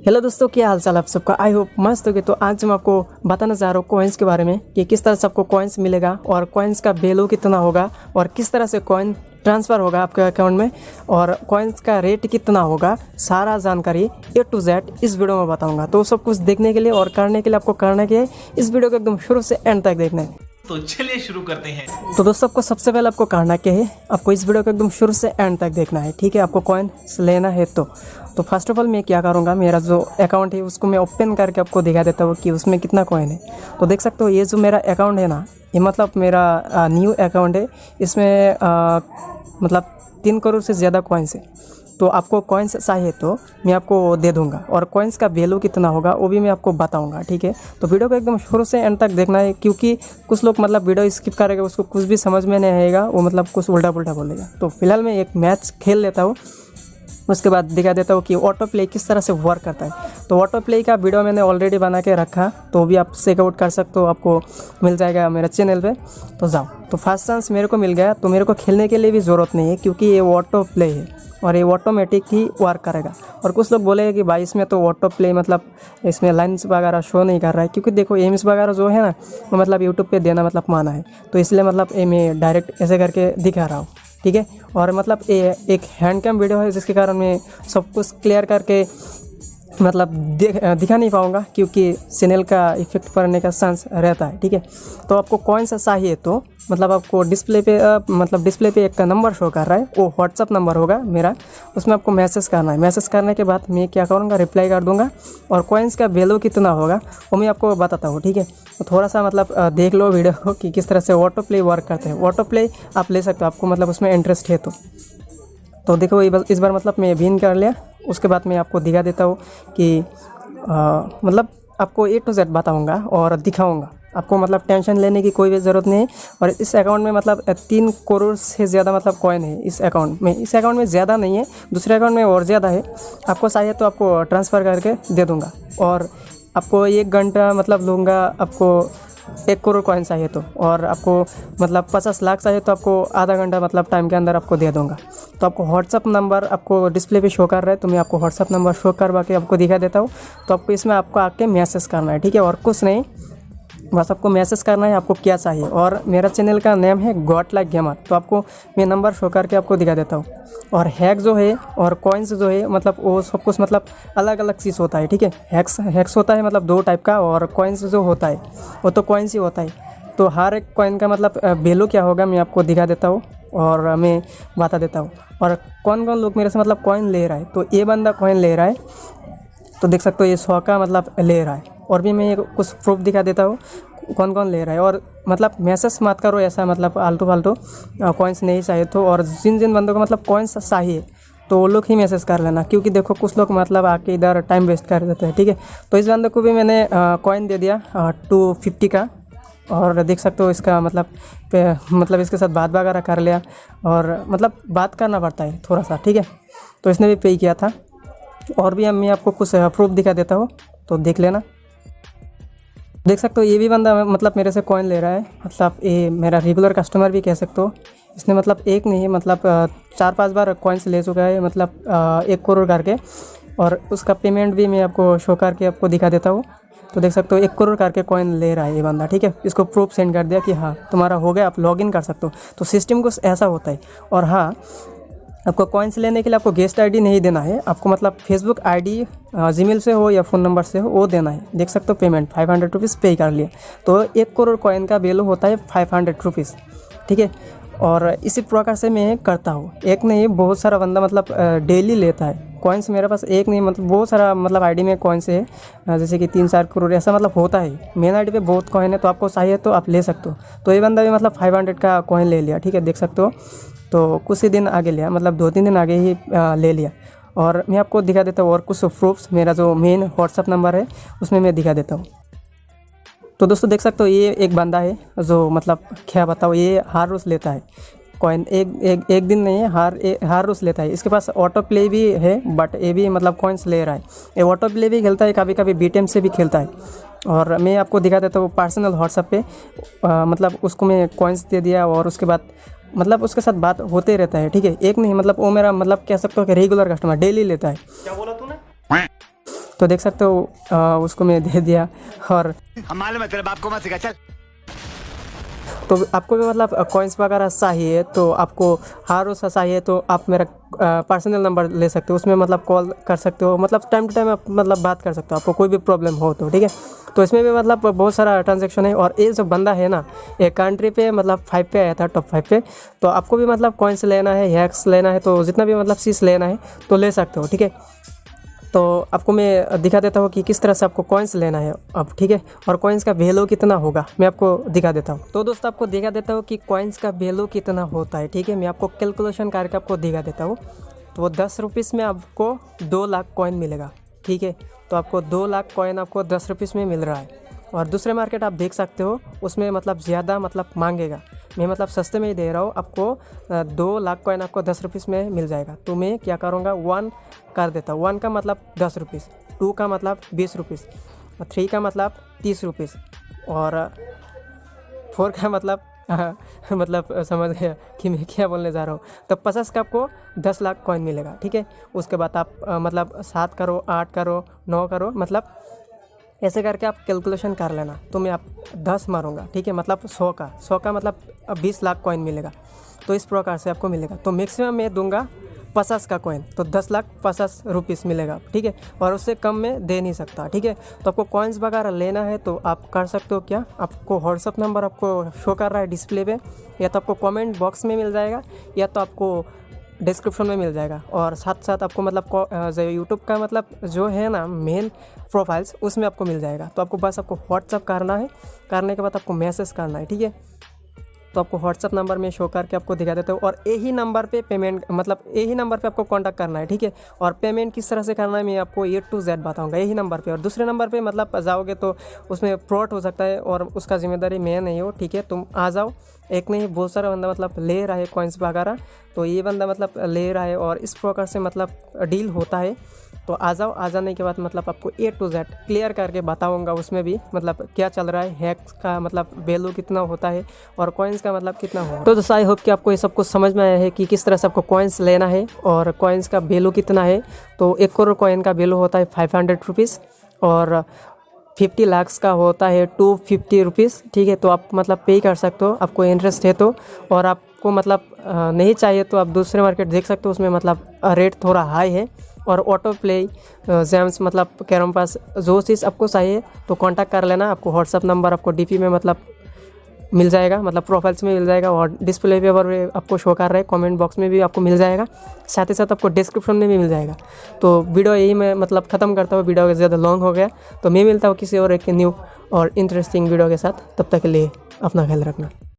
Hello दोस्तों, क्या हाल चाल आप सबका। आई होप मस्त होगी। तो आज मैं आपको बताना चाह रहा हूँ कॉइन्स के बारे में कि किस तरह से आपको कॉइन्स मिलेगा और कॉइन्स का वैल्यू कितना होगा और किस तरह से कॉइन ट्रांसफ़र होगा आपके अकाउंट में और कॉइन्स का रेट कितना होगा। सारा जानकारी A to Z इस वीडियो में बताऊंगा। तो सब कुछ देखने के लिए और करने के लिए आपको करना क्या है, इस वीडियो को एकदम शुरू से एंड तक देखना है। तो चलिए शुरू करते हैं। तो दोस्तों, आपको सबसे पहले आपको करना क्या है, आपको इस वीडियो को एकदम शुरू से एंड तक देखना है। ठीक है, आपको कॉइन लेना है तो फर्स्ट ऑफ ऑल मैं क्या करूँगा, मेरा जो अकाउंट है उसको मैं ओपन करके आपको दिखा देता हूँ कि उसमें कितना कॉइन है। तो देख सकते हो ये जो मेरा अकाउंट है ना, ये मतलब मेरा न्यू अकाउंट है। इसमें मतलब 3 करोड़ से ज़्यादा कॉइन्स है। तो आपको कॉइन्स चाहिए तो मैं आपको दे दूंगा और कॉइन्स का वैल्यू कितना होगा वो भी मैं आपको बताऊंगा। ठीक है, तो वीडियो को एकदम शुरू से एंड तक देखना है, क्योंकि कुछ लोग मतलब वीडियो स्किप करेगा, उसको कुछ भी समझ में नहीं आएगा, वो मतलब कुछ उल्टा पुल्टा बोलेगा। तो फिलहाल मैं एक मैच खेल लेता हूँ, उसके बाद दिखा देता हूँ कि ऑटो प्ले किस तरह से वर्क करता है। तो ऑटो प्ले का वीडियो मैंने ऑलरेडी बना के रखा, तो भी आप चेकआउट कर सकते हो, आपको मिल जाएगा मेरे चैनल पे। तो जाओ, तो फर्स्ट चांस मेरे को मिल गया, तो मेरे को खेलने के लिए भी ज़रूरत नहीं है, क्योंकि ये ऑटो प्ले है और ये ऑटोमेटिक ही वर्क करेगा। और कुछ लोग बोलेंगे कि भाई इसमें तो ऑटो प्ले मतलब इसमें लाइन्स वगैरह शो नहीं कर रहा है, क्योंकि देखो एम्स वगैरह जो है ना, वो मतलब यूट्यूब पे देना मतलब माना है, तो इसलिए मतलब ये मैं डायरेक्ट ऐसे करके दिखा रहा हूँ। ठीक है, और मतलब ये एक हैंड कैम वीडियो है, जिसके कारण मैं सब कुछ क्लियर करके मतलब दिखा नहीं पाऊँगा, क्योंकि चैनल का इफेक्ट पड़ने का चांस रहता है। ठीक है, तो आपको कॉइन्स चाहिए तो मतलब आपको डिस्प्ले पे एक नंबर शो कर रहा है, वो व्हाट्सअप नंबर होगा मेरा, उसमें आपको मैसेज करना है। मैसेज करने के बाद मैं क्या करूँगा, रिप्लाई कर दूँगा और कॉइन्स का वैल्यू कितना होगा वो मैं आपको बताता हूँ। ठीक है, तो थोड़ा सा मतलब देख लो वीडियो को कि किस तरह से ऑटो प्ले वर्क करते हैं। ऑटो प्ले आप ले सकते हो, आपको मतलब उसमें इंटरेस्ट है तो देखो इस बार मतलब मैं विन कर लिया। उसके बाद मैं आपको दिखा देता हूँ कि मतलब आपको A to Z बताऊँगा और दिखाऊँगा। आपको मतलब टेंशन लेने की कोई भी ज़रूरत नहीं है। और इस अकाउंट में मतलब 3 करोड़ से ज़्यादा मतलब कॉइन है इस अकाउंट में। इस अकाउंट में ज़्यादा नहीं है, दूसरे अकाउंट में और ज़्यादा है। आपको चाहिए तो आपको ट्रांसफ़र करके दे दूँगा और आपको 1 घंटा मतलब लूँगा। आपको 1 करोड़ कॉइन चाहिए तो, और आपको मतलब 50 लाख चाहिए तो आपको आधा घंटा मतलब टाइम के अंदर आपको दे दूँगा। तो आपको व्हाट्सअप नंबर आपको डिस्प्ले पे शो कर रहा है, तो मैं आपको व्हाट्सअप नंबर शो करवा के आपको दिखा देता हूँ। तो आपको इसमें आपको आके मैसेज करना है। ठीक है, और कुछ नहीं, बस आपको मैसेज करना है आपको क्या चाहिए। और मेरा चैनल का नेम है गॉड लाइक गेमर। तो आपको मैं नंबर शो करके आपको दिखा देता हूँ। और हैक जो है और कॉइन्स जो है मतलब वो सब कुछ मतलब अलग अलग चीज़ होता है। ठीक है, हैक्स होता है मतलब 2 टाइप का, और कॉइन्स जो होता है वो तो कॉइन्स ही होता है। तो हर एक कॉइन का मतलब वैल्यू क्या होगा मैं आपको दिखा देता हूँ और मैं बता देता हूँ। और कौन कौन लोग मेरे से मतलब कॉइन ले रहा है, तो ये बंदा कॉइन ले रहा है, तो देख सकते हो ये 100 का मतलब ले रहा है। और भी मैं कुछ प्रूफ दिखा देता हूँ कौन कौन ले रहा है। और मतलब मैसेज मत करो ऐसा, मतलब आलतू फालतू कॉइन्स नहीं चाहिए तो। और जिन जिन बंदों को मतलब कॉइन्स चाहिए तो वो लोग ही मैसेज कर लेना, क्योंकि देखो कुछ लोग मतलब आके इधर टाइम वेस्ट कर देते हैं। ठीक है, तो इस बंदे को भी मैंने कॉइन दे दिया 250 का। और देख सकते हो इसका मतलब इसके साथ बात वगैरह कर लिया, और मतलब बात करना पड़ता है थोड़ा सा। ठीक है, तो इसने भी पे किया था। और भी मैं आपको कुछ प्रूफ दिखा देता हूँ, तो देख लेना। देख सकते हो ये भी बंदा मतलब मेरे से कॉइन ले रहा है, मतलब ये मेरा रेगुलर कस्टमर भी कह सकते हो। इसने मतलब एक नहीं मतलब 4-5 बार कॉइन्स ले चुका है, मतलब 1 करोड़ करके। और उसका पेमेंट भी मैं आपको शो करके आपको दिखा देता हूँ। तो देख सकते हो 1 करोड़ करके कॉइन ले रहा है ये बंदा। ठीक है, इसको प्रूफ सेंड कर दिया कि हाँ तुम्हारा हो गया, आप लॉगिन कर सकते हो। तो सिस्टम कुछ ऐसा होता है। और हाँ, आपको कॉइन्स लेने के लिए आपको गेस्ट आईडी नहीं देना है, आपको मतलब फेसबुक आईडी जीमेल से हो या फ़ोन नंबर से हो वो देना है। देख सकते हो पेमेंट 500 रुपीज़ पे कर लिया। तो 1 करोड़ कॉइन का वैल्यू होता है 500 रुपीज़। ठीक है, और इसी प्रकार से मैं करता हूँ। एक नहीं, बहुत सारा बंदा मतलब डेली लेता है कॉइन्स। मेरे पास एक नहीं मतलब बहुत सारा मतलब आईडी में कॉइन्स है, जैसे कि 3-4 करोड़ ऐसा मतलब होता है। मेन आईडी पे बहुत कॉइन है, तो आपको चाहिए तो आप ले सकते हो। तो ये बंदा भी मतलब 500 का कॉइन ले लिया। ठीक है, देख सकते हो। तो कुछ ही दिन आगे लिया, मतलब 2-3 दिन आगे ही ले लिया। और मैं आपको दिखा देता हूँ और कुछ प्रूफ्स, मेरा जो मेन व्हाट्सअप नंबर है उसमें मैं दिखा देता हूँ। तो दोस्तों देख सकते हो ये एक बंदा है जो मतलब क्या बताओ, ये हर रोज़ लेता है कॉइन। एक दिन नहीं है, हर रोज़ लेता है। इसके पास ऑटो प्ले भी है, बट ये भी मतलब कॉइन्स ले रहा है। ये ऑटो प्ले भी खेलता है, कभी कभी बीटेम से भी खेलता है। और मैं आपको दिखा देता हूँ पर्सनल व्हाट्सएप पे, मतलब उसको मैं कॉइन्स दे दिया और उसके बाद मतलब उसके साथ बात होते रहता है। ठीक है, एक नहीं मतलब वो मेरा मतलब कह सकते हो कि रेगुलर कस्टमर, डेली लेता है। क्या बोला तूने? तो देख सकते हो उसको मैं दे दिया। और हम मालूम है तेरे बाप को मत सिखा, चल। तो आपको भी मतलब कॉइन्स वगैरह चाहिए तो आपको हर रोज़ चाहिए तो आप मेरा पर्सनल नंबर ले सकते हो, उसमें मतलब कॉल कर सकते हो, मतलब टाइम टू टाइम आप मतलब बात कर सकते हो, आपको कोई भी प्रॉब्लम हो तो, ठीक है। तो इसमें भी मतलब बहुत सारा ट्रांजेक्शन है। और ये जो बंदा है ना, एक कंट्री पे मतलब 5 पे आया था, टॉप 5 पे। तो आपको भी मतलब कॉइन्स लेना है, हैक्स लेना है, तो जितना भी मतलब चीज़ लेना है तो ले सकते हो, ठीक है। तो आपको मैं दिखा देता हूँ कि किस तरह से आपको कॉइन्स लेना है अब, ठीक है। और कॉइन्स का वैल्यू कितना होगा मैं आपको दिखा देता हूँ। तो दोस्तों आपको दिखा देता हूँ कि कॉइन्स का वैल्यू कितना होता है, ठीक है। मैं आपको कैलकुलेशन करके आपको दिखा देता हूँ। तो 10 रुपीज़ में आपको 2 लाख कॉइन मिलेगा, ठीक है। तो आपको 2 लाख कॉइन आपको 10 रुपीज़ में मिल रहा है। और दूसरे मार्केट आप देख सकते हो उसमें मतलब ज़्यादा मतलब मांगेगा, मैं मतलब सस्ते में ही दे रहा हूँ आपको। 2 लाख कॉइन आपको 10 रुपीज़ में मिल जाएगा। तो मैं क्या करूँगा, 1 कर देता हूँ। 1 का मतलब 10 रुपीज़, 2 का मतलब 20 रुपीज़, 3 का मतलब 30 रुपीज़, और 4 का मतलब मतलब समझ गया कि मैं क्या बोलने जा रहा हूँ। तो 50 का आपको 10 लाख कॉइन मिलेगा, ठीक है। उसके बाद आप मतलब 7 करो, 8 करो, 9 करो, मतलब ऐसे करके आप कैलकुलेशन कर लेना। तो मैं आप 10 मारूंगा, ठीक है, मतलब 100 का मतलब 20 लाख कॉइन मिलेगा। तो इस प्रकार से आपको मिलेगा। तो मैक्सिमम मैं दूंगा 50 का कॉइन, तो 10 लाख 50 रुपीज़ मिलेगा, ठीक है। और उससे कम में दे नहीं सकता, ठीक है। तो आपको कॉइन्स वगैरह लेना है तो आप कर सकते हो क्या, आपको व्हाट्सअप नंबर आपको शो कर रहा है डिस्प्ले पे, या तो आपको कमेंट बॉक्स में मिल जाएगा, या तो आपको डिस्क्रिप्शन में मिल जाएगा। और साथ साथ आपको मतलब जो यूट्यूब का मतलब जो है ना मेन प्रोफाइल्स, उसमें आपको मिल जाएगा। तो आपको बस आपको व्हाट्सअप करना है, करने के बाद आपको मैसेज करना है, ठीक है। तो आपको व्हाट्सअप नंबर में शो करके आपको दिखा देता हूँ। और यही नंबर पे पेमेंट, मतलब यही नंबर पे आपको कांटेक्ट करना है, ठीक है। और पेमेंट किस तरह से करना है मैं आपको A to Z बताऊंगा यही नंबर पे। और दूसरे नंबर पे मतलब जाओगे तो उसमें फ्रॉड हो सकता है, और उसका जिम्मेदारी मैं नहीं हूँ, ठीक है। तुम आ जाओ, एक नहीं बहुत सारा बंदा मतलब ले रहा है कॉइन्स वगैरह, तो ये बंदा मतलब ले रहा है, और इस प्रकार से मतलब डील होता है। तो आ जाओ, आ जाने के बाद मतलब आपको A to Z क्लियर करके बताऊंगा, उसमें भी मतलब क्या चल रहा है, हैक्स का मतलब वैल्यू कितना होता है, और कॉइन्स का मतलब कितना होगा। तो दोस्तों आई होप कि आपको ये सब कुछ समझ में आया है कि किस तरह से आपको कॉइन्स लेना है और कॉइन्स का वैल्यू कितना है। तो 1 करोड़ कॉइन का वैल्यू होता है 500 रुपीज़, और 50 लाख्स का होता है 250 रुपीज़, ठीक है। तो आप मतलब पे कर सकते हो, आपको इंटरेस्ट है तो। और आपको मतलब नहीं चाहिए तो आप दूसरे मार्केट देख सकते हो, उसमें मतलब रेट थोड़ा हाई है। और ऑटो प्ले जेम्स मतलब कैरम पास, जो चीज़ आपको चाहिए तो कांटेक्ट कर लेना। आपको व्हाट्सअप नंबर आपको डीपी में मतलब मिल जाएगा, मतलब प्रोफाइल्स में मिल जाएगा, और डिस्प्ले पे पर आपको शो कर रहा है, कमेंट बॉक्स में भी आपको मिल जाएगा, साथ ही साथ आपको डिस्क्रिप्शन में भी मिल जाएगा। तो वीडियो यही मैं मतलब ख़त्म करता हूँ, वीडियो ज़्यादा लॉन्ग हो गया। तो मैं मिलता हूँ किसी और एक न्यू और इंटरेस्टिंग वीडियो के साथ, तब तक के लिए अपना ख्याल रखना।